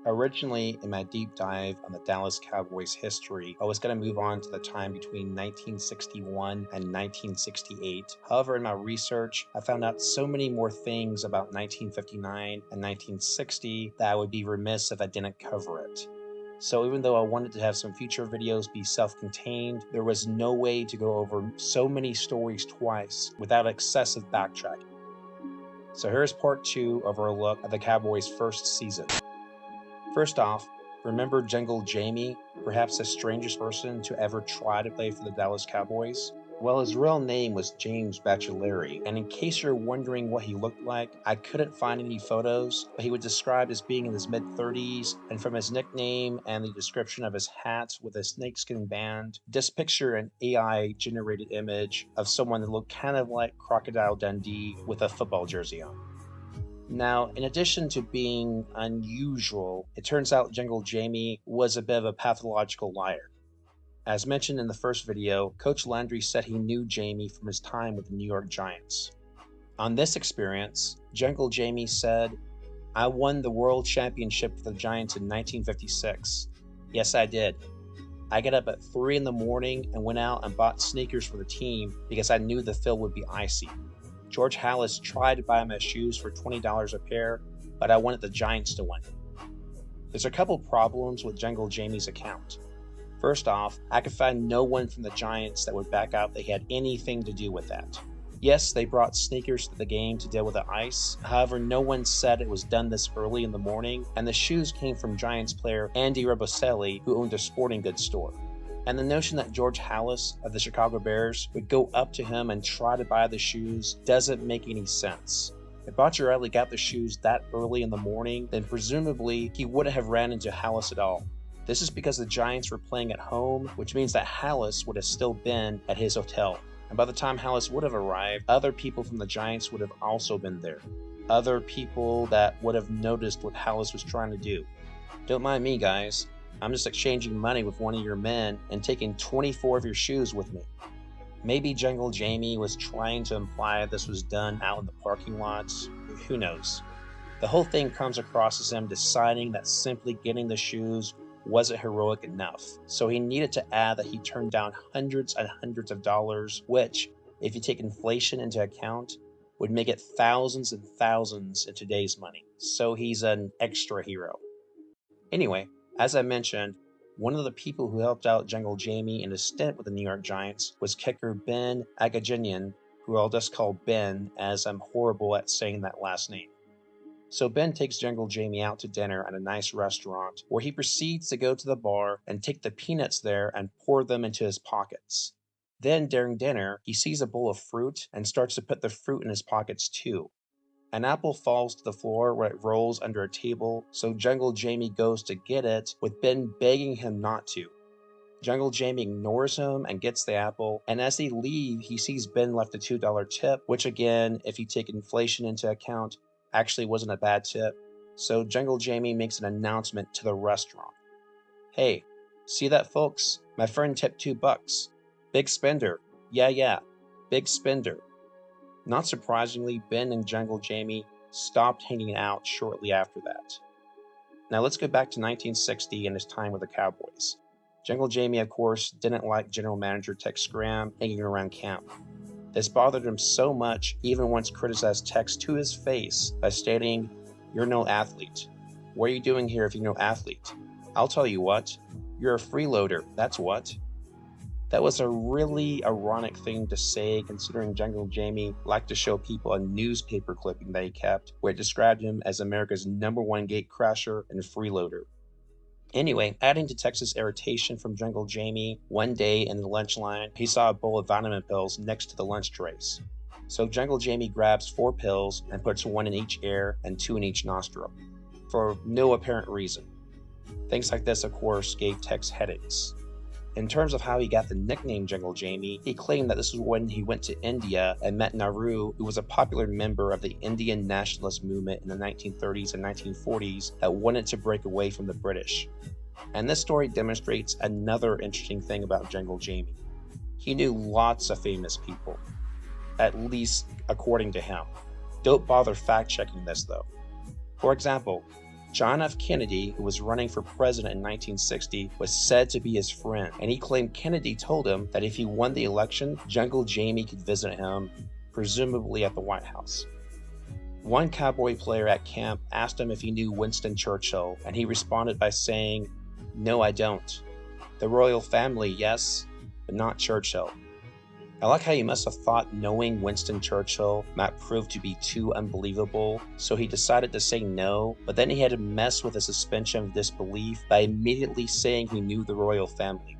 Originally, in my deep dive on the Dallas Cowboys history, I was going to move on to the time between 1961 and 1968. However, in my research, I found out so many more things about 1959 and 1960 that I would be remiss if I didn't cover it. So even though I wanted to have some future videos be self-contained, there was no way to go over so many stories twice without excessive backtracking. So here's part 2 of our look at the Cowboys' first season. First off, remember Jungle Jamey, perhaps the strangest person to ever try to play for the Dallas Cowboys? Well, his real name was James Bachelleri, and in case you're wondering what he looked like, I couldn't find any photos, but he was described as being in his mid-30s, and from his nickname and the description of his hat with a snakeskin band, just picture an AI-generated image of someone that looked kind of like Crocodile Dundee with a football jersey on. Now, in addition to being unusual, it turns out Jungle Jamey was a bit of a pathological liar. As mentioned in the first video, Coach Landry said he knew Jamey from his time with the New York Giants. On this experience, Jungle Jamey said, "I won the World Championship for the Giants in 1956. Yes, I did. I got up at 3 in the morning and went out and bought sneakers for the team because I knew the field would be icy. George Halas tried to buy my shoes for $20 a pair, but I wanted the Giants to win." There's a couple problems with Jungle Jamey's account. First off, I could find no one from the Giants that would back out they had anything to do with that. Yes, they brought sneakers to the game to deal with the ice, however no one said it was done this early in the morning, and the shoes came from Giants player Andy Roboselli, who owned a sporting goods store. And the notion that George Halas of the Chicago Bears would go up to him and try to buy the shoes doesn't make any sense. If Bachelleri got the shoes that early in the morning, then presumably he wouldn't have ran into Halas at all. This is because the Giants were playing at home, which means that Halas would have still been at his hotel. And by the time Halas would have arrived, other people from the Giants would have also been there. Other people that would have noticed what Halas was trying to do. Don't mind me, guys. I'm just exchanging money with one of your men and taking 24 of your shoes with me. Maybe Jungle Jamey was trying to imply this was done out in the parking lots. Who knows? The whole thing comes across as him deciding that simply getting the shoes wasn't heroic enough. So he needed to add that he turned down hundreds and hundreds of dollars, which, if you take inflation into account, would make it thousands and thousands in today's money. So he's an extra hero. Anyway, as I mentioned, one of the people who helped out Jungle Jamey in his stint with the New York Giants was kicker Ben Agajanian, who I'll just call Ben as I'm horrible at saying that last name. So Ben takes Jungle Jamey out to dinner at a nice restaurant where he proceeds to go to the bar and take the peanuts there and pour them into his pockets. Then during dinner, he sees a bowl of fruit and starts to put the fruit in his pockets too. An apple falls to the floor where it rolls under a table, so Jungle Jamey goes to get it, with Ben begging him not to. Jungle Jamey ignores him and gets the apple, and as they leave, he sees Ben left a $2 tip, which again, if you take inflation into account, actually wasn't a bad tip. So Jungle Jamey makes an announcement to the restaurant. "Hey, see that, folks? My friend tipped $2. Big spender. Yeah, big spender." Not surprisingly, Ben and Jungle Jamey stopped hanging out shortly after that. Now let's go back to 1960 and his time with the Cowboys. Jungle Jamey, of course, didn't like general manager Tex Graham hanging around camp. This bothered him so much, he even once criticized Tex to his face by stating, "You're no athlete. What are you doing here if you're no athlete? I'll tell you what, you're a freeloader, that's what." That was a really ironic thing to say, considering Jungle Jamey liked to show people a newspaper clipping that he kept where it described him as America's #1 gate crasher and freeloader. Anyway, adding to Tex's irritation from Jungle Jamey, one day in the lunch line, he saw a bowl of vitamin pills next to the lunch trays. So Jungle Jamey grabs 4 pills and puts 1 in each ear and 2 in each nostril, for no apparent reason. Things like this, of course, gave Tex headaches. In terms of how he got the nickname Jungle Jamey, he claimed that this was when he went to India and met Nehru, who was a popular member of the Indian nationalist movement in the 1930s and 1940s that wanted to break away from the British. And this story demonstrates another interesting thing about Jungle Jamey. He knew lots of famous people, at least according to him. Don't bother fact-checking this though. For example, John F. Kennedy, who was running for president in 1960, was said to be his friend, and he claimed Kennedy told him that if he won the election, Jungle Jamey could visit him, presumably at the White House. One Cowboy player at camp asked him if he knew Winston Churchill, and he responded by saying, "No, I don't. The royal family, yes, but not Churchill." I like how he must have thought knowing Winston Churchill might prove to be too unbelievable, so he decided to say no, but then he had to mess with a suspension of disbelief by immediately saying he knew the royal family.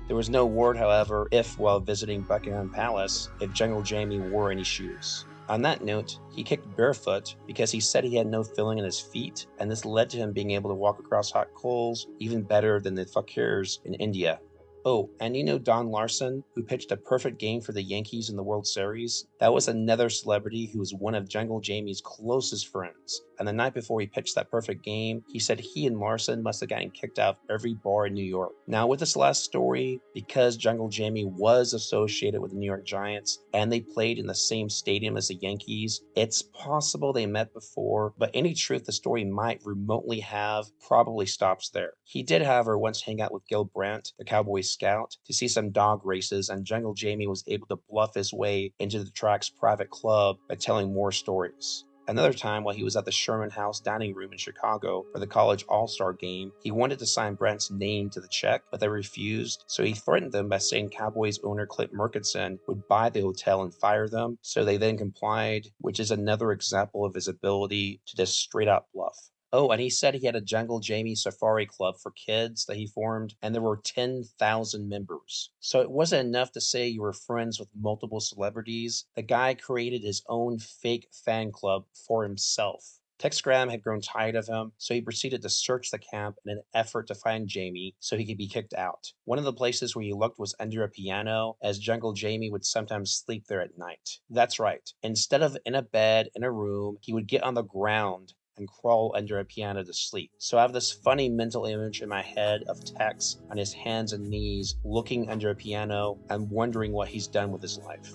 There was no word, however, if while visiting Buckingham Palace, if Jungle Jamey wore any shoes. On that note, he kicked barefoot because he said he had no feeling in his feet, and this led to him being able to walk across hot coals even better than the fakirs in India. Oh, and you know Don Larson, who pitched a perfect game for the Yankees in the World Series? That was another celebrity who was one of Jungle Jamey's closest friends. And the night before he pitched that perfect game, he said he and Larson must have gotten kicked out of every bar in New York. Now, with this last story, because Jungle Jamey was associated with the New York Giants and they played in the same stadium as the Yankees, it's possible they met before, but any truth the story might remotely have probably stops there. He did, however, once hang out with Gil Brandt, the Cowboys scout, to see some dog races, and Jungle Jamey was able to bluff his way into the track's private club by telling more stories. Another time, while he was at the Sherman House dining room in Chicago for the college all-star game, he wanted to sign Brandt's name to the check, but they refused, so he threatened them by saying Cowboys owner Clint Murchison would buy the hotel and fire them, so they then complied, which is another example of his ability to just straight-out bluff. Oh, and he said he had a Jungle Jamey Safari Club for kids that he formed, and there were 10,000 members. So it wasn't enough to say you were friends with multiple celebrities. The guy created his own fake fan club for himself. Tex Graham had grown tired of him, so he proceeded to search the camp in an effort to find Jamey so he could be kicked out. One of the places where he looked was under a piano, as Jungle Jamey would sometimes sleep there at night. That's right. Instead of in a bed in a room, he would get on the ground and crawl under a piano to sleep. So I have this funny mental image in my head of Tex on his hands and knees looking under a piano and wondering what he's done with his life.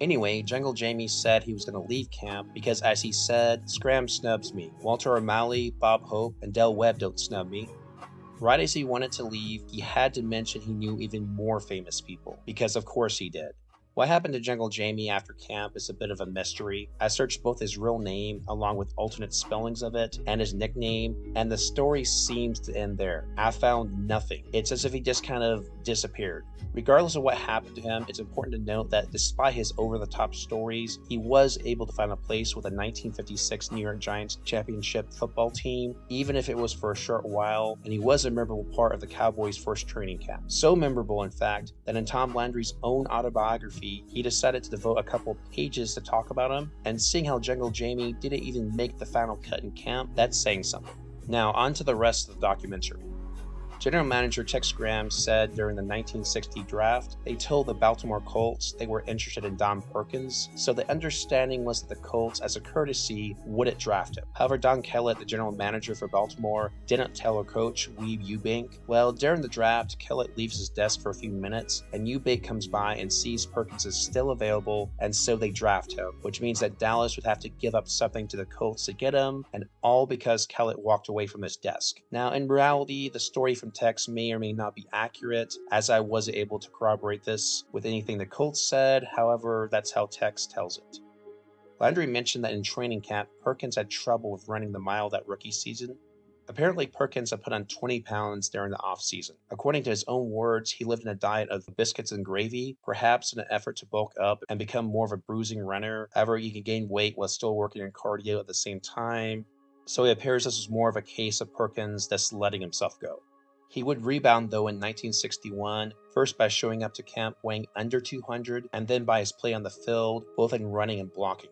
Anyway, Jungle Jamey said he was going to leave camp because, as he said, Scram snubs me. Walter O'Malley, Bob Hope, and Del Webb don't snub me. Right as he wanted to leave, he had to mention he knew even more famous people, because of course he did. What happened to Jungle Jamey after camp is a bit of a mystery. I searched both his real name, along with alternate spellings of it, and his nickname, and the story seems to end there. I found nothing. It's as if he just kind of disappeared. Regardless of what happened to him, it's important to note that despite his over-the-top stories, he was able to find a place with a 1956 New York Giants championship football team, even if it was for a short while, and he was a memorable part of the Cowboys' first training camp. So memorable, in fact, that in Tom Landry's own autobiography, he decided to devote a couple pages to talk about him, and seeing how Jungle Jamey didn't even make the final cut in camp, that's saying something. Now, on to the rest of the documentary. General Manager Tex Graham said during the 1960 draft, they told the Baltimore Colts they were interested in Don Perkins, so the understanding was that the Colts, as a courtesy, wouldn't draft him. However, Don Kellett, the general manager for Baltimore, didn't tell her coach, Weeb Ewbank. Well, during the draft, Kellett leaves his desk for a few minutes, and Ewbank comes by and sees Perkins is still available, and so they draft him, which means that Dallas would have to give up something to the Colts to get him, and all because Kellett walked away from his desk. Now, in reality, the story from Tex may or may not be accurate, as I wasn't able to corroborate this with anything the Colts said. However, that's how Tex tells it. Landry mentioned that in training camp, Perkins had trouble with running the mile that rookie season. Apparently, Perkins had put on 20 pounds during the off-season. According to his own words, he lived in a diet of biscuits and gravy, perhaps in an effort to bulk up and become more of a bruising runner. However, he could gain weight while still working on cardio at the same time. So it appears this was more of a case of Perkins just letting himself go. He would rebound, though, in 1961, first by showing up to camp weighing under 200, and then by his play on the field, both in running and blocking.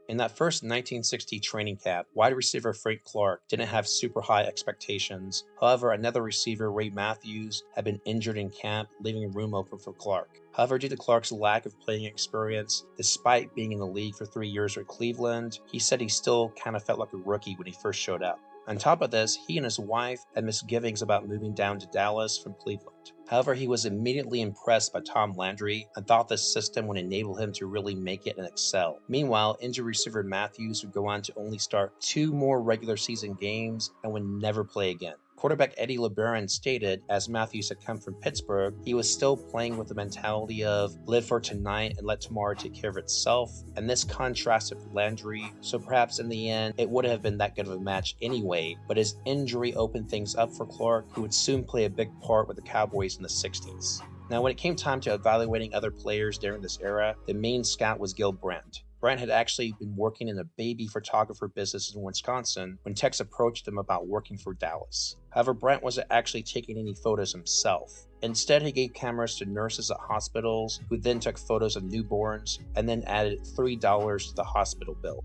In that first 1960 training camp, wide receiver Frank Clark didn't have super high expectations. However, another receiver, Ray Matthews, had been injured in camp, leaving room open for Clark. However, due to Clark's lack of playing experience, despite being in the league for 3 years with Cleveland, he said he still kind of felt like a rookie when he first showed up. On top of this, he and his wife had misgivings about moving down to Dallas from Cleveland. However, he was immediately impressed by Tom Landry and thought this system would enable him to really make it and excel. Meanwhile, injured receiver Matthews would go on to only start 2 more regular season games and would never play again. Quarterback Eddie LeBaron stated, as Matthews had come from Pittsburgh, he was still playing with the mentality of live for tonight and let tomorrow take care of itself, and this contrasted with Landry, so perhaps in the end it would have been that good of a match anyway, but his injury opened things up for Clark, who would soon play a big part with the Cowboys in the 60s. Now, when it came time to evaluating other players during this era, the main scout was Gil Brandt. Brandt had actually been working in a baby photographer business in Wisconsin when Tex approached him about working for Dallas. However, Brandt wasn't actually taking any photos himself. Instead, he gave cameras to nurses at hospitals who then took photos of newborns and then added $3 to the hospital bill.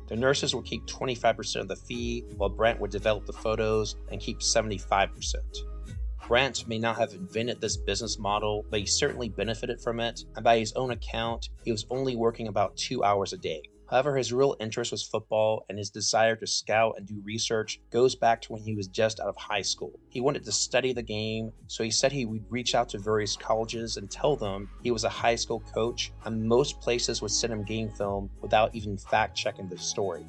The nurses would keep 25% of the fee, while Brandt would develop the photos and keep 75%. Brandt may not have invented this business model, but he certainly benefited from it, and by his own account, he was only working about 2 hours a day. However, his real interest was football, and his desire to scout and do research goes back to when he was just out of high school. He wanted to study the game, so he said he would reach out to various colleges and tell them he was a high school coach, and most places would send him game film without even fact-checking the story.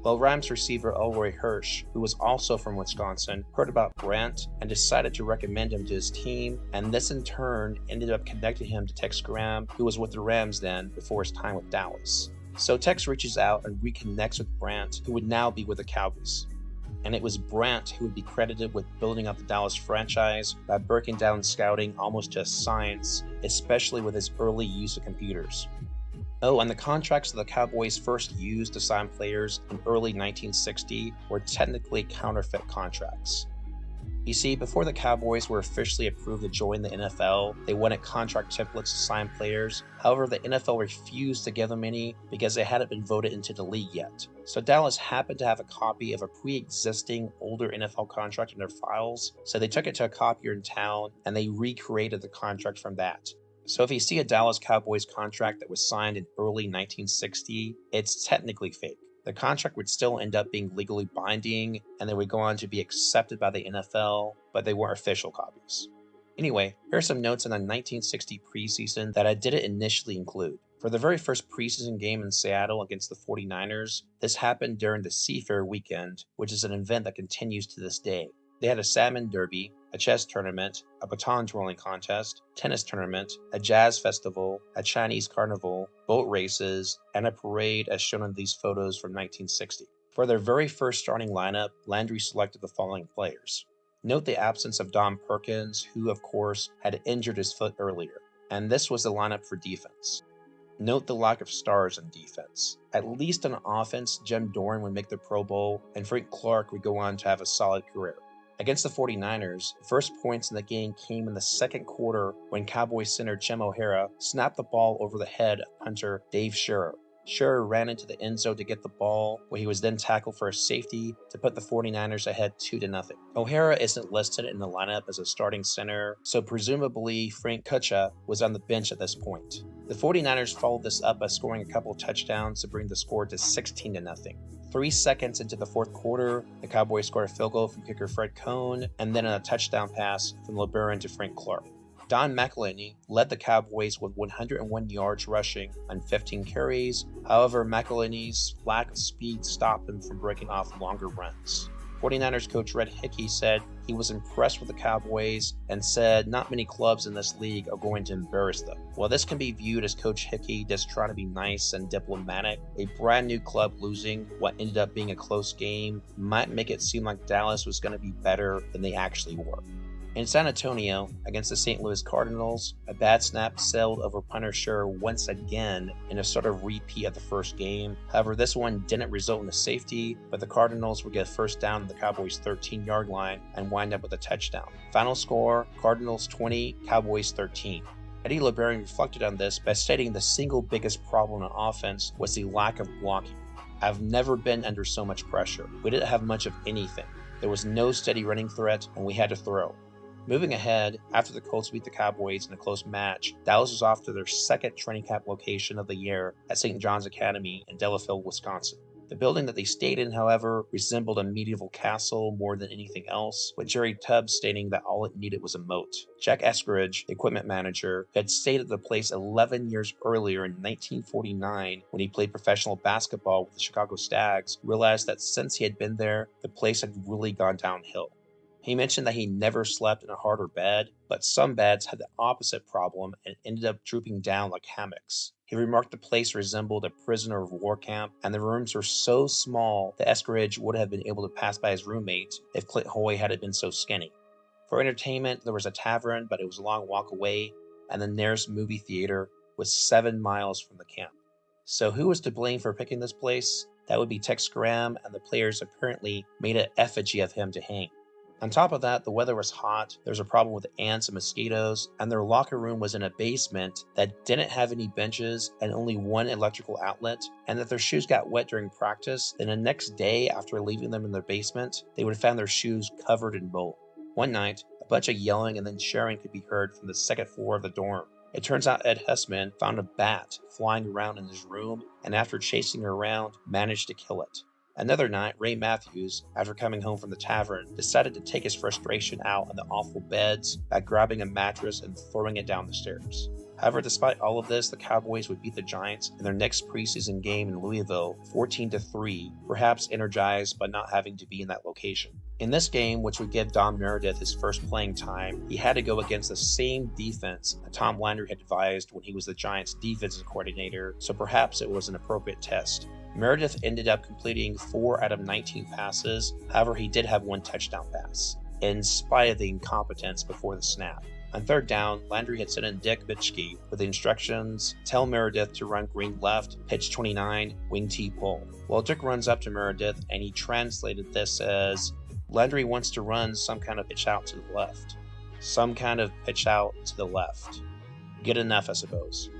Well, Rams receiver Elroy Hirsch, who was also from Wisconsin, heard about Brandt and decided to recommend him to his team, and this in turn ended up connecting him to Tex Graham, who was with the Rams then before his time with Dallas. So Tex reaches out and reconnects with Brandt, who would now be with the Cowboys. And it was Brandt who would be credited with building up the Dallas franchise by breaking down scouting almost to a science, especially with his early use of computers. Oh, and the contracts that the Cowboys first used to sign players in early 1960 were technically counterfeit contracts. You see, before the Cowboys were officially approved to join the NFL, they wanted contract templates to sign players. However, the NFL refused to give them any because they hadn't been voted into the league yet. So Dallas happened to have a copy of a pre-existing older NFL contract in their files, so they took it to a copier in town and they recreated the contract from that. So if you see a Dallas Cowboys contract that was signed in early 1960, it's technically fake. The contract would still end up being legally binding, and they would go on to be accepted by the NFL, but they weren't official copies. Anyway, here are some notes on the 1960 preseason that I didn't initially include. For the very first preseason game in Seattle against the 49ers, this happened during the Seafair weekend, which is an event that continues to this day. They had a salmon derby, a chess tournament, a baton twirling contest, tennis tournament, a jazz festival, a Chinese carnival, boat races, and a parade as shown in these photos from 1960. For their very first starting lineup, Landry selected the following players. Note the absence of Don Perkins, who of course had injured his foot earlier, and this was the lineup for defense. Note the lack of stars in defense. At least on offense, Jim Doran would make the Pro Bowl, and Frank Clark would go on to have a solid career. Against the 49ers, the first points in the game came in the second quarter when Cowboys center Jim O'Hara snapped the ball over the head of punter Dave Scherer. Scherer ran into the end zone to get the ball, where he was then tackled for a safety to put the 49ers ahead 2-0. O'Hara isn't listed in the lineup as a starting center, so presumably Frank Kucha was on the bench at this point. The 49ers followed this up by scoring a couple touchdowns to bring the score to 16-0. 3 seconds into the fourth quarter, the Cowboys scored a field goal from kicker Fred Cohn, and then a touchdown pass from LeBaron to Frank Clark. Don McElhinney led the Cowboys with 101 yards rushing on 15 carries. However, McElhinney's lack of speed stopped him from breaking off longer runs. 49ers coach Red Hickey said he was impressed with the Cowboys and said not many clubs in this league are going to embarrass them. While this can be viewed as Coach Hickey just trying to be nice and diplomatic, a brand new club losing what ended up being a close game might make it seem like Dallas was going to be better than they actually were. In San Antonio, against the St. Louis Cardinals, a bad snap sailed over punter Scherer once again in a sort of repeat of the first game. However, this one didn't result in a safety, but the Cardinals would get first down at the Cowboys' 13-yard line and wind up with a touchdown. Final score, Cardinals 20, Cowboys 13. Eddie LeBaron reflected on this by stating the single biggest problem on offense was the lack of blocking. I've never been under so much pressure. We didn't have much of anything. There was no steady running threat, and we had to throw. Moving ahead, after the Colts beat the Cowboys in a close match, Dallas was off to their second training camp location of the year at St. John's Academy in Delafield, Wisconsin. The building that they stayed in, however, resembled a medieval castle more than anything else, with Jerry Tubbs stating that all it needed was a moat. Jack Eskeridge, the equipment manager, had stayed at the place 11 years earlier in 1949 when he played professional basketball with the Chicago Stags, realized that since he had been there, the place had really gone downhill. He mentioned that he never slept in a harder bed, but some beds had the opposite problem and ended up drooping down like hammocks. He remarked the place resembled a prisoner of war camp, and the rooms were so small that Eskeridge would have been able to pass by his roommate if Clint Hoy hadn't been so skinny. For entertainment, there was a tavern, but it was a long walk away, and the nearest movie theater was 7 miles from the camp. So who was to blame for picking this place? That would be Tex Graham, and the players apparently made an effigy of him to hang. On top of that, the weather was hot, there was a problem with ants and mosquitoes, and their locker room was in a basement that didn't have any benches and only one electrical outlet, and if their shoes got wet during practice, then the next day after leaving them in their basement, they would have found their shoes covered in mold. One night, a bunch of yelling and then shouting could be heard from the second floor of the dorm. It turns out Ed Hessman found a bat flying around in his room, and after chasing it around, managed to kill it. Another night, Ray Matthews, after coming home from the tavern, decided to take his frustration out on the awful beds by grabbing a mattress and throwing it down the stairs. However, despite all of this, the Cowboys would beat the Giants in their next preseason game in Louisville 14-3, perhaps energized by not having to be in that location. In this game, which would give Don Meredith his first playing time, he had to go against the same defense that Tom Landry had devised when he was the Giants' defensive coordinator, so perhaps it was an appropriate test. Meredith ended up completing 4 out of 19 passes, however he did have 1 touchdown pass, in spite of the incompetence before the snap. On third down, Landry had sent in Dick Bitschke with the instructions, tell Meredith to run green left, pitch 29, wing T pull. Well, Dick runs up to Meredith and he translated this as, Landry wants to run some kind of pitch out to the left. Some kind of pitch out to the left. Good enough, I suppose.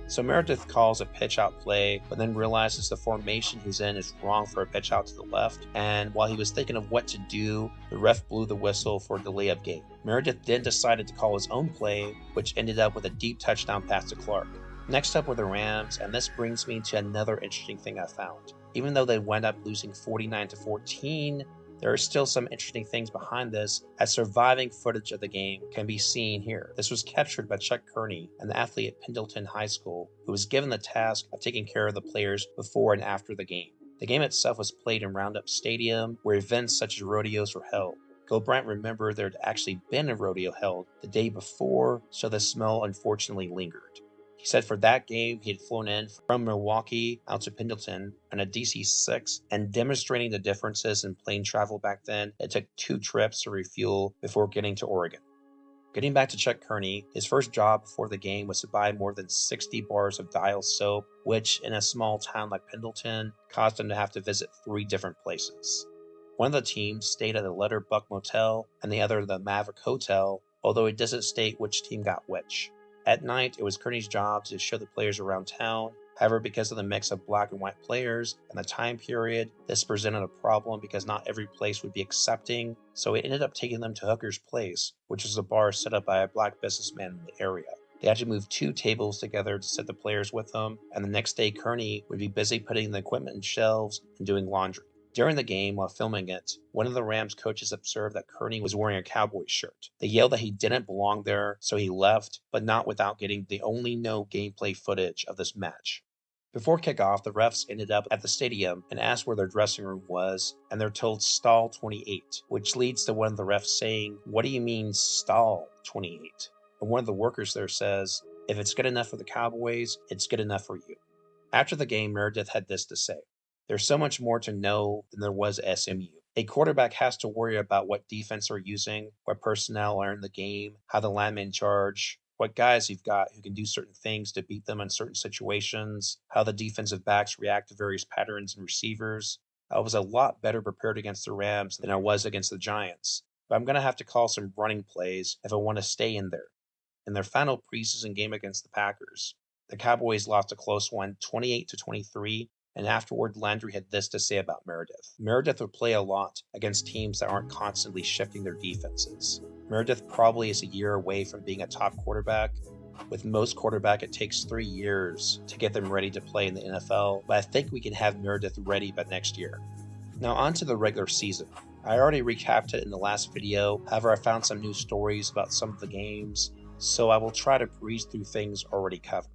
So Meredith calls a pitch out play, but then realizes the formation he's in is wrong for a pitch out to the left, and while he was thinking of what to do, the ref blew the whistle for a delay of game. Meredith then decided to call his own play, which ended up with a deep touchdown pass to Clark. Next up were the Rams, and this brings me to another interesting thing I found. Even though they wound up losing 49-14, there are still some interesting things behind this, as surviving footage of the game can be seen here. This was captured by Chuck Kearney, an athlete at Pendleton High School, who was given the task of taking care of the players before and after the game. The game itself was played in Roundup Stadium, where events such as rodeos were held. Gilbrandt remembered there had actually been a rodeo held the day before, so the smell unfortunately lingered. He said for that game, he had flown in from Milwaukee out to Pendleton on a DC-6, and demonstrating the differences in plane travel back then, it took 2 trips to refuel before getting to Oregon. Getting back to Chuck Kearney, his first job before the game was to buy more than 60 bars of Dial soap, which in a small town like Pendleton caused him to have to visit 3 different places. One of the teams stayed at the Letter Buck Motel, and the other the Maverick Hotel, although it doesn't state which team got which. At night, it was Kearney's job to show the players around town. However, because of the mix of black and white players and the time period, this presented a problem because not every place would be accepting, so he ended up taking them to Hooker's Place, which was a bar set up by a black businessman in the area. They had to move 2 tables together to set the players with them, and the next day Kearney would be busy putting the equipment in shelves and doing laundry. During the game, while filming it, one of the Rams coaches observed that Kearney was wearing a Cowboys shirt. They yelled that he didn't belong there, so he left, but not without getting the only no gameplay footage of this match. Before kickoff, the refs ended up at the stadium and asked where their dressing room was, and they're told stall 28, which leads to one of the refs saying, "What do you mean stall 28?" And one of the workers there says, "If it's good enough for the Cowboys, it's good enough for you." After the game, Meredith had this to say, "There's so much more to know than there was at SMU. A quarterback has to worry about what defense they're using, what personnel are in the game, how the linemen charge, what guys you've got who can do certain things to beat them in certain situations, how the defensive backs react to various patterns and receivers. I was a lot better prepared against the Rams than I was against the Giants, but I'm going to have to call some running plays if I want to stay in there." In their final preseason game against the Packers, the Cowboys lost a close one, 28-23, and afterward, Landry had this to say about Meredith. Meredith would play a lot against teams that aren't constantly shifting their defenses. Meredith probably is a year away from being a top quarterback, With most quarterbacks, it takes 3 years to get them ready to play in the NFL, but I think we can have Meredith ready by next year. Now on to the regular season. I already recapped it in the last video, however I found some new stories about some of the games, so I will try to breeze through things already covered.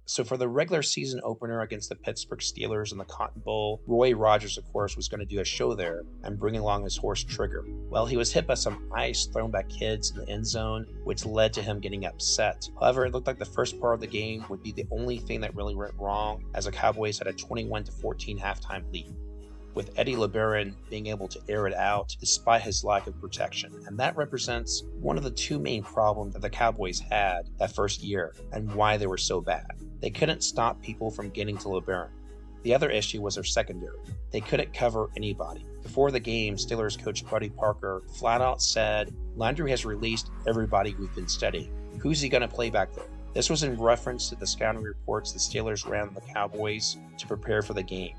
So for the regular season opener against the Pittsburgh Steelers in the Cotton Bowl, Roy Rogers, of course, was going to do a show there and bring along his horse Trigger. Well, he was hit by some ice thrown by kids in the end zone, which led to him getting upset. However, it looked like the first part of the game would be the only thing that really went wrong, as the Cowboys had a 21-14 halftime lead, with Eddie LeBaron being able to air it out despite his lack of protection. And that represents one of the two main problems that the Cowboys had that first year and why they were so bad. They couldn't stop people from getting to LeBaron. The other issue was their secondary. They couldn't cover anybody. Before the game, Steelers coach Buddy Parker flat out said, "Landry has released everybody we've been studying. Who's he going to play back there?" This was in reference to the scouting reports the Steelers ran on the Cowboys to prepare for the game.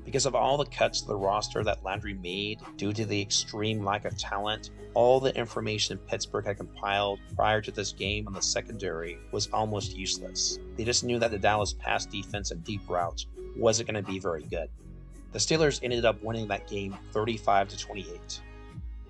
Because of all the cuts to the roster that Landry made due to the extreme lack of talent, all the information Pittsburgh had compiled prior to this game on the secondary was almost useless. They just knew that the Dallas pass defense and deep routes wasn't going to be very good. The Steelers ended up winning that game 35-28.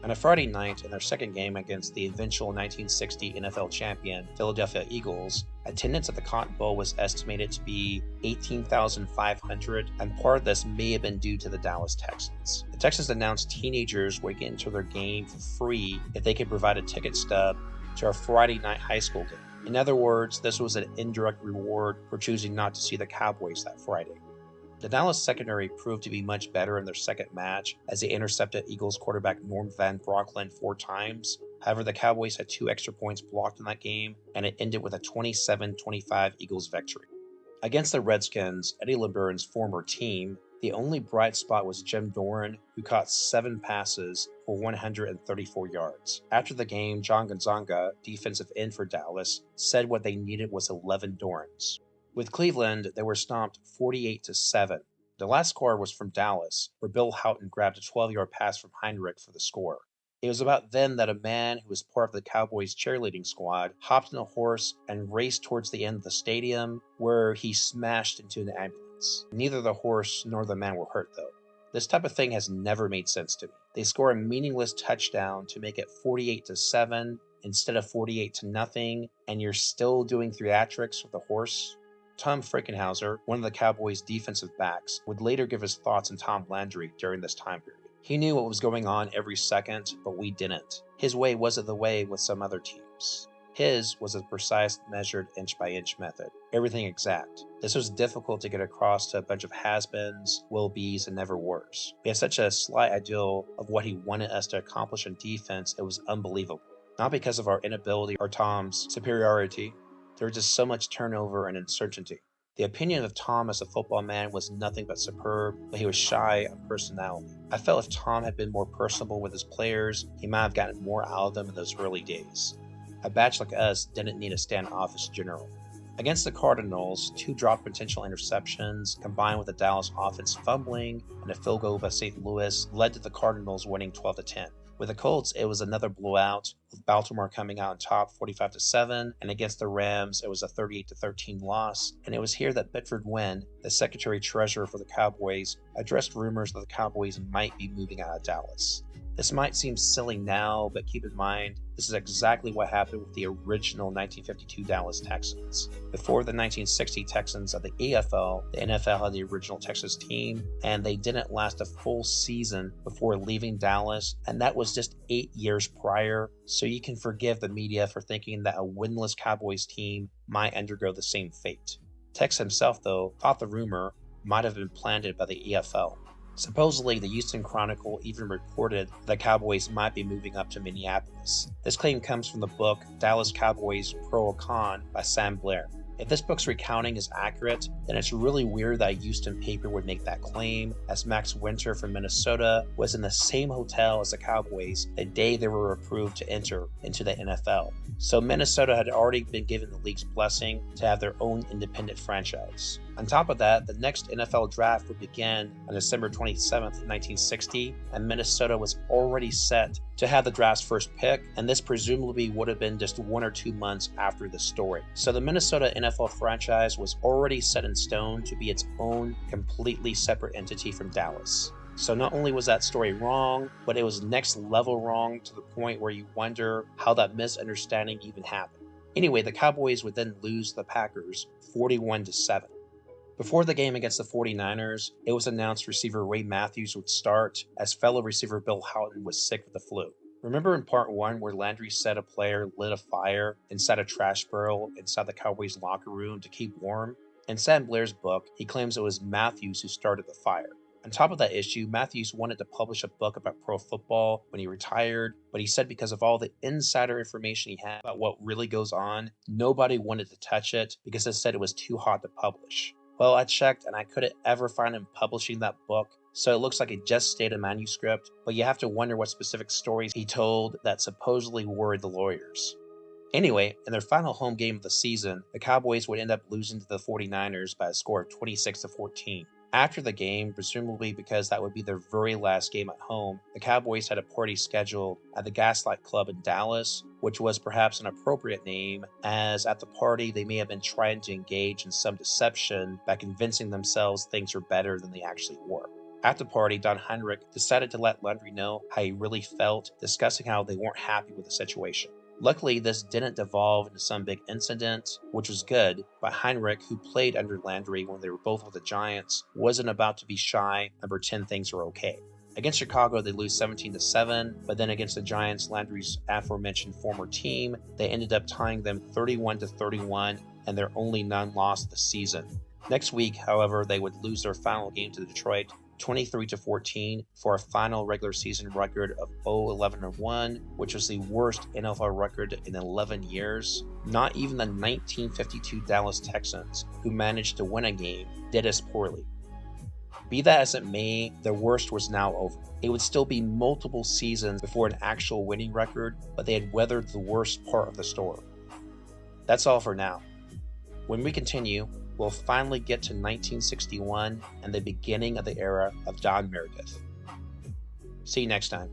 On a Friday night, in their second game against the eventual 1960 NFL champion Philadelphia Eagles, attendance at the Cotton Bowl was estimated to be 18,500, and part of this may have been due to the Dallas Texans. The Texans announced teenagers would get into their game for free if they could provide a ticket stub to a Friday night high school game. In other words, this was an indirect reward for choosing not to see the Cowboys that Friday. The Dallas secondary proved to be much better in their second match as they intercepted Eagles quarterback Norm Van Brocklin 4 times. However, the Cowboys had 2 extra points blocked in that game, and it ended with a 27-25 Eagles victory. Against the Redskins, Eddie LeBaron's former team, the only bright spot was Jim Doran, who caught 7 passes for 134 yards. After the game, John Gonzaga, defensive end for Dallas, said what they needed was 11 Dorans. With Cleveland, they were stomped 48-7. The last score was from Dallas, where Bill Houghton grabbed a 12-yard pass from Heinrich for the score. It was about then that a man who was part of the Cowboys cheerleading squad hopped on a horse and raced towards the end of the stadium, where he smashed into an ambulance. Neither the horse nor the man were hurt, though. This type of thing has never made sense to me. They score a meaningless touchdown to make it 48-7 instead of 48-0, and you're still doing theatrics with the horse. Tom Frickenhauser, one of the Cowboys' defensive backs, would later give his thoughts on Tom Landry during this time period. He knew what was going on every second, but we didn't. His way wasn't the way with some other teams. His was a precise, measured inch-by-inch method. Everything exact. This was difficult to get across to a bunch of has-beens, will-be's, and never-wers. We had such a slight ideal of what he wanted us to accomplish in defense, it was unbelievable. Not because of our inability or Tom's superiority. There was just so much turnover and uncertainty. The opinion of Tom as a football man was nothing but superb, but he was shy on personality. I felt if Tom had been more personable with his players, he might have gotten more out of them in those early days. A batch like us didn't need a standoffish general. Against the Cardinals, 2 dropped potential interceptions, combined with the Dallas offense fumbling and a field goal by St. Louis, led to the Cardinals winning 12-10. With the Colts, it was another blowout, with Baltimore coming out on top 45-7, and against the Rams, it was a 38-13 loss. And it was here that Bitford Wynn, the secretary-treasurer for the Cowboys, addressed rumors that the Cowboys might be moving out of Dallas. This might seem silly now, but keep in mind, this is exactly what happened with the original 1952 Dallas Texans. Before the 1960 Texans of the AFL, the NFL had the original Texas team, and they didn't last a full season before leaving Dallas, and that was just 8 years prior, so you can forgive the media for thinking that a winless Cowboys team might undergo the same fate. Tex himself, though, thought the rumor might have been planted by the AFL. Supposedly, the Houston Chronicle even reported the Cowboys might be moving up to Minneapolis. This claim comes from the book Dallas Cowboys Pro or Con by Sam Blair. If this book's recounting is accurate, then it's really weird that a Houston paper would make that claim, as Max Winter from Minnesota was in the same hotel as the Cowboys the day they were approved to enter into the NFL. So Minnesota had already been given the league's blessing to have their own independent franchise. On top of that, the next NFL draft would begin on December 27th, 1960, and Minnesota was already set to have the draft's first pick, and this presumably would have been just 1 or 2 months after the story. So the Minnesota NFL franchise was already set in stone to be its own completely separate entity from Dallas. So not only was that story wrong, but it was next level wrong to the point where you wonder how that misunderstanding even happened. Anyway, the Cowboys would then lose the Packers 41-7. Before the game against the 49ers, it was announced receiver Ray Matthews would start as fellow receiver Bill Houghton was sick with the flu. Remember in part 1 where Landry said a player lit a fire inside a trash barrel inside the Cowboys locker room to keep warm? In Sam Blair's book, he claims it was Matthews who started the fire. On top of that issue, Matthews wanted to publish a book about pro football when he retired, but he said because of all the insider information he had about what really goes on, nobody wanted to touch it because they said it was too hot to publish. Well, I checked and I couldn't ever find him publishing that book, so it looks like it just stayed a manuscript, but you have to wonder what specific stories he told that supposedly worried the lawyers. Anyway, in their final home game of the season, the Cowboys would end up losing to the 49ers by a score of 26-14. After the game, presumably because that would be their very last game at home, the Cowboys had a party scheduled at the Gaslight Club in Dallas, which was perhaps an appropriate name, as at the party they may have been trying to engage in some deception by convincing themselves things were better than they actually were. At the party, Don Heinrich decided to let Landry know how he really felt, discussing how they weren't happy with the situation. Luckily, this didn't devolve into some big incident, which was good, but Heinrich, who played under Landry when they were both with the Giants, wasn't about to be shy and pretend things were okay. Against Chicago, they lose 17-7, but then against the Giants, Landry's aforementioned former team, they ended up tying them 31-31 and their only non-loss of the season. Next week, however, they would lose their final game to Detroit 23-14 for a final regular season record of 0-11-1, which was the worst NFL record in 11 years. Not even the 1952 Dallas Texans, who managed to win a game, did as poorly. Be that as it may, their worst was now over. It would still be multiple seasons before an actual winning record, but they had weathered the worst part of the storm. That's all for now. When we continue, we'll finally get to 1961 and the beginning of the era of Don Meredith. See you next time.